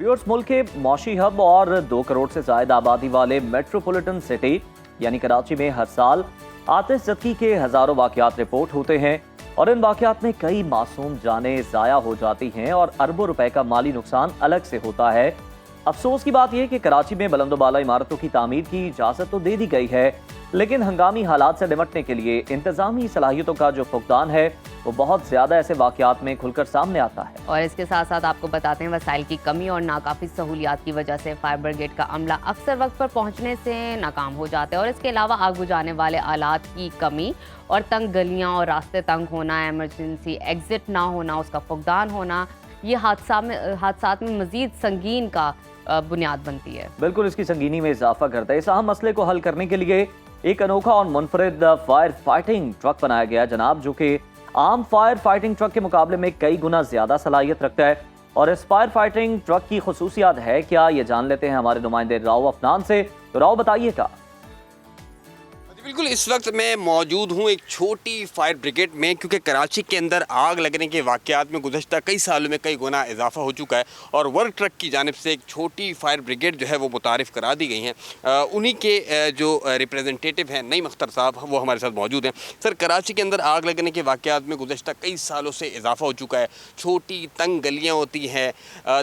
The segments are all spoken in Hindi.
व्यूअर्स, मुल्क के मौशी हब और 2 करोड़ से ज्यादा आबादी वाले मेट्रोपॉलिटन सिटी यानी कराची में हर साल आतिशज़दगी के हजारों वाकयात रिपोर्ट होते हैं और इन वाकयात में कई मासूम जानें ज़ाया हो जाती हैं और अरबों रुपए का माली नुकसान अलग से होता है। अफसोस की बात यह कि कराची में बुलंदोबाला इमारतों की तामीर की इजाज़त तो दे दी गई है, लेकिन हंगामी हालात से निपटने के लिए इंतजामी सलाहियतों का जो फुकदान है वो बहुत ज्यादा ऐसे वाकयात में खुलकर सामने आता है। और इसके साथ साथ आपको बताते हैं, वसाइल की कमी और नाकाफी सहूलियात की वजह से फायर ब्रिगेड का अमला अक्सर वक्त पर पहुंचने से नाकाम हो जाते हैं। और इसके अलावा आग बुझाने वाले आलात की कमी और तंग गलियां और रास्ते तंग होना, एमरजेंसी एग्जिट ना होना, उसका फुकदान होना, ये हादसात में मजीद संगीन का बुनियाद बनती है। बिल्कुल, इसकी संगीनी में इजाफा करता है। इस अहम मसले को हल करने के लिए एक अनोखा और मुनफरिद फायर फाइटिंग ट्रक बनाया गया जनाब, जो कि आम फायर फाइटिंग ट्रक के मुकाबले में कई गुना ज्यादा सलाहियत रखता है। और इस फायर फाइटिंग ट्रक की खुसूसियात है क्या, ये जान लेते हैं हमारे नुमाइंदे राव अफनान से। तो राव, बताइएगा। बिल्कुल, इस वक्त मैं मौजूद हूँ एक छोटी फायर ब्रिगेड में, क्योंकि कराची के अंदर आग लगने के वाक़यात में गुज़श्ता कई सालों में कई गुना इजाफा हो चुका है और वर्क ट्रक की जानिब से एक छोटी फायर ब्रिगेड जो है वो मुतारिफ़ करा दी गई हैं। उन्हीं के जो रिप्रेजेंटेटिव हैं नईम अख्तर साहब, वो हमारे साथ मौजूद हैं। सर, कराची के अंदर आग लगने के वाक़यात में गुज़श्ता कई सालों से इजाफा हो चुका है। छोटी तंग गलियाँ होती हैं,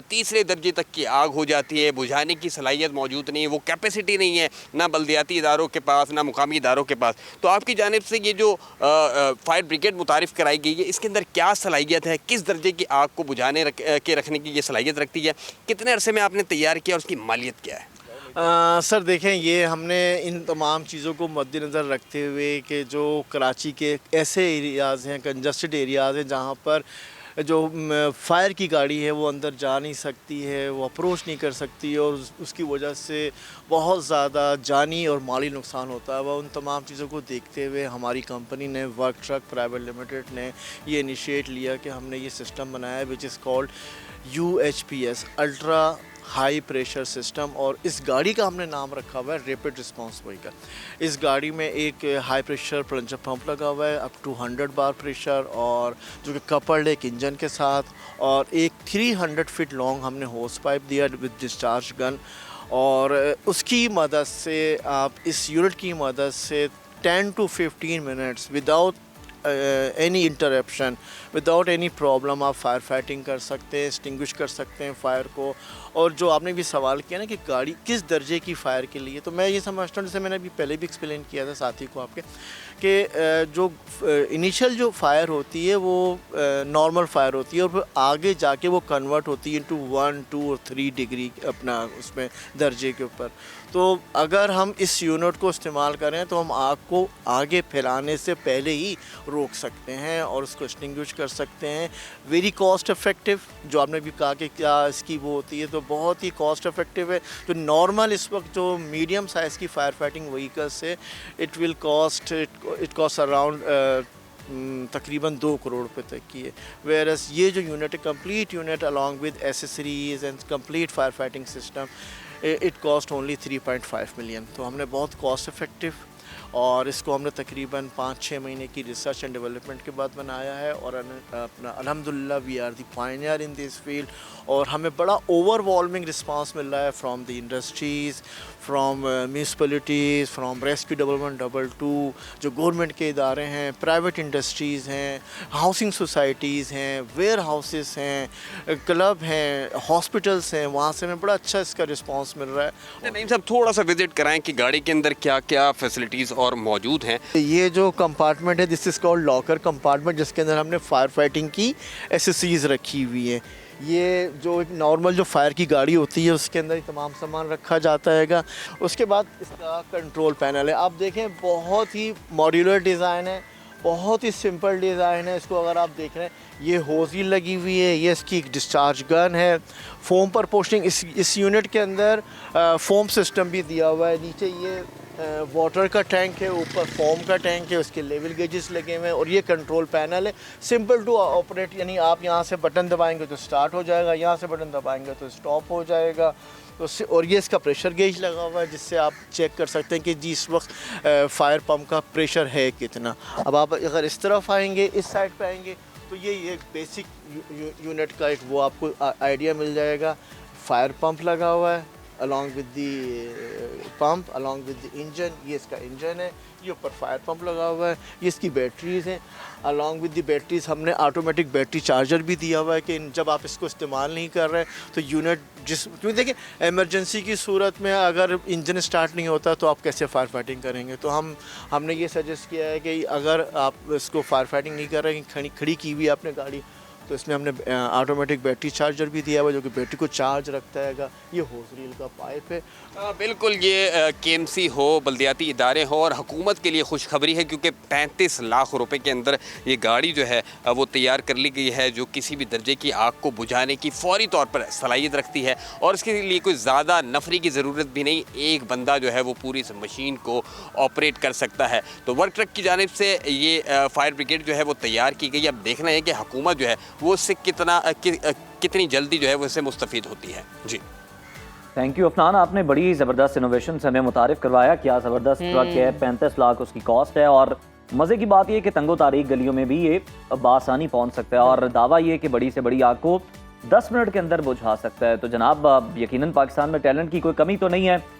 तीसरे दर्जे तक की आग हो जाती है, बुझाने की सलाहियत मौजूद नहीं है, वो कैपेसिटी नहीं है ना बल्दियाती इदारों के पास ना मुकामी के पास। तो आपकी जानिब से ये जो फायर ब्रिगेड मुतारिफ कराई गई है, इसके अंदर क्या सलाहियत है, किस दर्जे की आग को बुझाने के रखने की ये सलाहियत रखती है, कितने अरसे में आपने तैयार किया और उसकी मालियत क्या है? सर देखें, ये हमने इन तमाम चीज़ों को मद्देनज़र रखते हुए कि जो कराची के ऐसे एरियाज़ हैं, कंजस्टेड एरियाज़ हैं, जहाँ पर जो फायर की गाड़ी है वो अंदर जा नहीं सकती है, वो अप्रोच नहीं कर सकती और उसकी वजह से बहुत ज़्यादा जानी और माली नुकसान होता है। वह उन तमाम चीज़ों को देखते हुए हमारी कंपनी ने, वर्क ट्रक प्राइवेट लिमिटेड ने ये इनिशिएट लिया कि हमने ये सिस्टम बनाया है which is called UHPS, ultra high pressure system. और इस गाड़ी का हमने नाम रखा हुआ है रैपिड रिस्पांस व्हीकल। इस गाड़ी में एक हाई प्रेशर प्लंजर पंप लगा हुआ है अप टू 100 बार प्रेशर, और जो कि कपल्ड एक इंजन के साथ, और एक 300 फीट लॉन्ग हमने होस पाइप दिया विद डिस्चार्ज गन। और उसकी मदद से आप इस यूनिट की मदद से 10 to 15 minutes without any interruption, without any problem आप फायर फाइटिंग कर सकते हैं, एक्सटिंग्विश कर सकते हैं फायर को। और जो आपने भी सवाल किया ना कि गाड़ी किस दर्जे की फ़ायर के लिए, तो मैं ये समझता हूँ, जैसे मैंने अभी पहले भी एक्सप्लेन किया था साथी को आपके, कि जो इनिशियल जो फायर होती है वो नॉर्मल फायर होती है और फिर आगे जाके वो कन्वर्ट होती है इनटू 1, 2 और 3 डिग्री अपना उसमें दर्जे के ऊपर। तो अगर हम इस यूनिट को इस्तेमाल करें तो हम आग को आगे फैलाने से पहले ही रोक सकते हैं और उसको एक्सटिंग्विश कर सकते हैं। वेरी कॉस्ट इफ़ेक्टिव, जो आपने भी कहा कि क्या इसकी वो होती है, तो बहुत ही कॉस्ट इफ़ेक्टिव है। जो नॉर्मल इस वक्त जो मीडियम साइज़ की फायर फाइटिंग व्हीकल्स है, इट कॉस्ट अराउंड तकरीबन 2 करोड़ रुपए तक की है। वेरस ये जो यूनिट है, complete unit along with accessories and complete fire fighting system, it cost only 3.5 million. तो हमने बहुत कॉस्ट इफ़ेक्टिव, और इसको हमने तकरीबन 5-6 महीने की रिसर्च एंड डेवलपमेंट के बाद बनाया है। और अपना अल्हम्दुलिल्लाह we are the pioneer in this field, और हमें बड़ा ओवरवॉल्मिंग रिस्पांस मिल रहा है from the industries, from municipalities, from rescue double 122, जो गवर्नमेंट के इदारे हैं, प्राइवेट इंडस्ट्रीज़ हैं, हाउसिंग सोसाइटीज़ हैं, वेयर हाउसेस हैं, क्लब हैं, हॉस्पिटल्स हैं, वहाँ से हमें बड़ा अच्छा इसका रिस्पांस मिल रहा है। नहीं साहब, थोड़ा सा विजिट कराएं कि गाड़ी के अंदर क्या क्या फैसिलिटीज़ और मौजूद हैं। ये जो कंपार्टमेंट है, this is called locker compartment, जिसके अंदर हमने फायर फाइटिंग की एसेसरीज़ रखी हुई हैं। ये जो एक नॉर्मल जो फायर की गाड़ी होती है उसके अंदर ही तमाम सामान रखा जाता हैगा। उसके बाद इसका कंट्रोल पैनल है, आप देखें बहुत ही मॉड्यूलर डिज़ाइन है, बहुत ही सिंपल डिज़ाइन है। इसको अगर आप देख रहे हैं, ये होज़ी लगी हुई है, ये इसकी एक डिस्चार्ज गन है, फोम पर पोस्टिंग, इस यूनिट के अंदर फोम सिस्टम भी दिया हुआ है। नीचे ये वाटर का टैंक है, ऊपर फोम का टैंक है, उसके लेवल गेजेस लगे हुए हैं, और ये कंट्रोल पैनल है, सिंपल टू ऑपरेट। यानी आप यहाँ से बटन दबाएंगे तो स्टार्ट हो जाएगा, यहाँ से बटन दबाएंगे तो स्टॉप हो जाएगा। तो और ये इसका प्रेशर गेज लगा हुआ है, जिससे आप चेक कर सकते हैं कि जी इस वक्त फायर पम्प का प्रेशर है कितना। अब आप अगर इस तरफ आएंगे, इस साइड पे आएंगे, तो ये एक बेसिक यूनिट का एक वो आपको आइडिया मिल जाएगा। फायर पंप लगा हुआ है along with the pump along with the engine, ये इसका इंजन है, ये ऊपर फायर पंप लगा हुआ है, ये इसकी बैटरीज हैं। अलॉन्ग विद द बैटरीज हमने ऑटोमेटिक बैटरी चार्जर भी दिया हुआ है कि जब आप इसको इस्तेमाल नहीं कर रहे तो यूनिट क्योंकि देखिए इमरजेंसी की सूरत में अगर इंजन स्टार्ट नहीं होता तो आप कैसे फायर फाइटिंग करेंगे। तो हमने ये सजेस्ट किया है कि अगर आप इसको फायर फाइटिंग नहीं कर रहे, खड़ी की हुई है आपने गाड़ी, तो इसमें हमने ऑटोमेटिक बैटरी चार्जर भी दिया हुआ है जो कि बैटरी को चार्ज रखता है। ये होज रील का पाइप है। बिल्कुल, ये केएमसी हो, बल्दियाती इदारे हो और हुकूमत के लिए खुशखबरी है क्योंकि 35 लाख रुपए के अंदर ये गाड़ी जो है वो तैयार कर ली गई है जो किसी भी दर्जे की आग को बुझाने की फौरी तौर पर सलाहियत रखती है और इसके लिए कोई ज़्यादा नफरी की ज़रूरत भी नहीं, एक बंदा जो है वो पूरी इस मशीन को ऑपरेट कर सकता है। तो वर्क ट्रक की जानिब से ये फायर ब्रिगेड जो है वो तैयार की गई। अब देखना है कि हुकूमत जो है वो उससे कितनी जल्दी जो है वो इससे मुस्तफ़ीद होती है। जी थैंक यू अफनान, आपने बड़ी ज़बरदस्त इनोवेशन से हमें मुतारिफ करवाया। क्या ज़बरदस्त ट्रक है, 35 लाख उसकी कॉस्ट है और मज़े की बात यह कि तंगो तारीख गलियों में भी ये बासानी पहुंच सकता है और दावा ये कि बड़ी से बड़ी आग को 10 मिनट के अंदर बुझा सकता है। तो जनाब यकीनन पाकिस्तान में टैलेंट की कोई कमी तो नहीं है,